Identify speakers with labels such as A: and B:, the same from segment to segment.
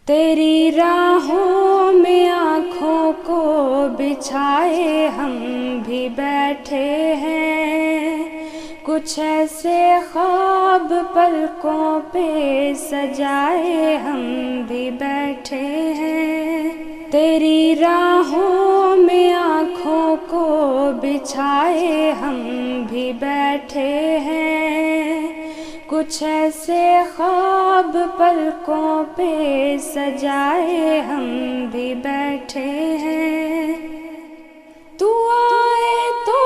A: تیری راہوں میں آنکھوں کو بچھائے ہم بھی بیٹھے ہیں، کچھ ایسے خواب پلکوں پہ سجائے ہم بھی بیٹھے ہیں۔ تیری راہوں میں آنکھوں کو بچھائے ہم بھی بیٹھے ہیں، کچھ ایسے خواب پلکوں پہ سجائے ہم بھی بیٹھے ہیں۔ تو آئے تو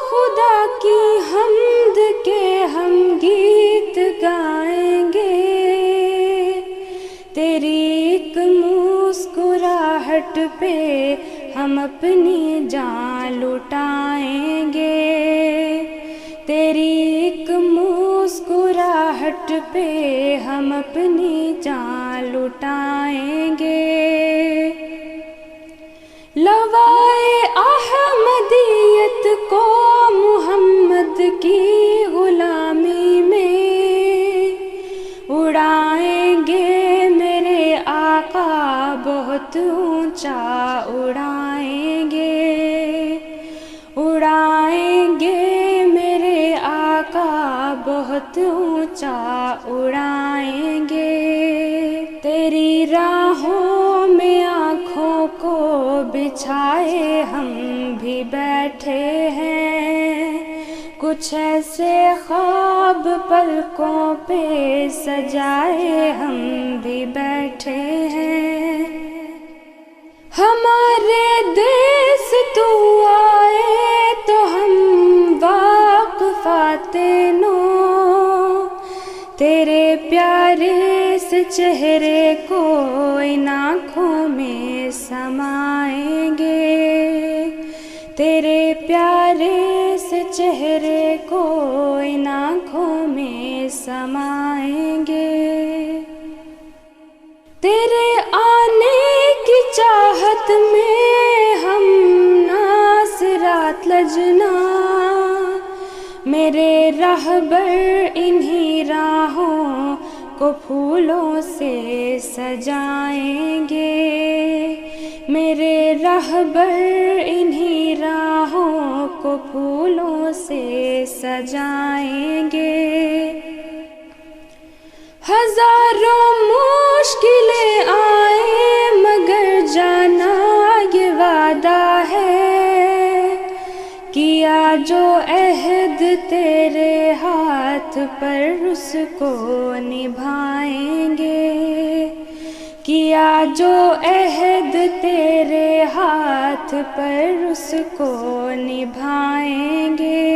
A: خدا کی حمد کے ہم گیت گائیں گے، تیری ایک مسکراہٹ پہ ہم اپنی جان لٹائیں گے، تیری ایک مسکراہٹ پہ ہم اپنی جان لٹائیں گے۔ لوائے احمدیت کو محمد کی غلامی میں اڑائیں گے، میرے آقا بہت اونچا اڑائیں گے، اڑائیں گے میرے آقا بہت اونچا اڑائیں گے۔ تیری راہوں میں آنکھوں کو بچھائے ہم بھی بیٹھے ہیں، کچھ ایسے خواب پلکوں پہ سجائے ہم بھی بیٹھے ہیں۔ ہمارے دیس تو آئے تو ہم واقفات نو، تیرے پیارے سے چہرے کو ان آنکھوں میں سمائیں گے، تیرے پیارے سے چہرے کو ان آنکھوں میں سمائیں گے۔ تیرے آنے کی چاہت میں ہم ناصرات لجنا، میرے راہبر انہی راہوں کو پھولوں سے سجائیں گے، میرے راہبر انہی راہوں کو پھولوں سے سجائیں گے۔ ہزاروں مشکلیں آئیں مگر جانا یہ وعدہ ہے، کیا جو عہد تیرے ہاتھ پر اس کو نبھائیں گے، کیا جو عہد تیرے ہاتھ پر اس کو نبھائیں گے۔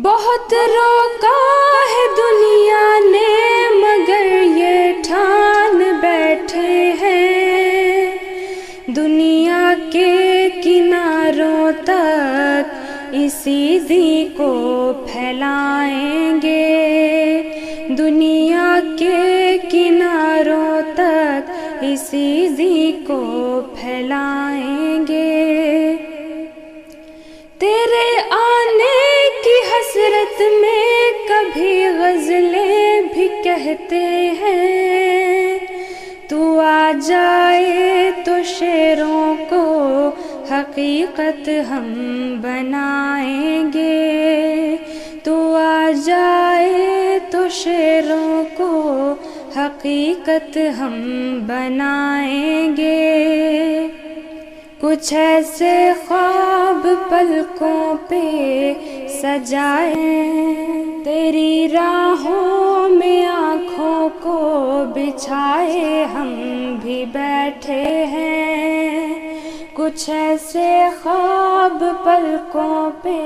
A: بہت روکا ہے دنیا نے مگر یہ ٹھان بیٹھے ہیں، دنیا کے کناروں تک اسی دین کو پھیلائیں گے، دنیا کے کناروں تک اسی دین کو پھیلائیں گے۔ تیرے آنے کی حسرت میں کبھی غزلیں بھی کہتے ہیں، تو آ جائے تو شعروں کو حقیقت ہم بنائیں گے، تو آ جائے تو شعروں کو حقیقت ہم بنائیں گے۔ کچھ ایسے خواب پلکوں پہ سجائے، تیری راہوں میں آنکھوں کو بچھائے ہم بھی بیٹھے ہیں، کچھ ایسے خواب پلکوں پہ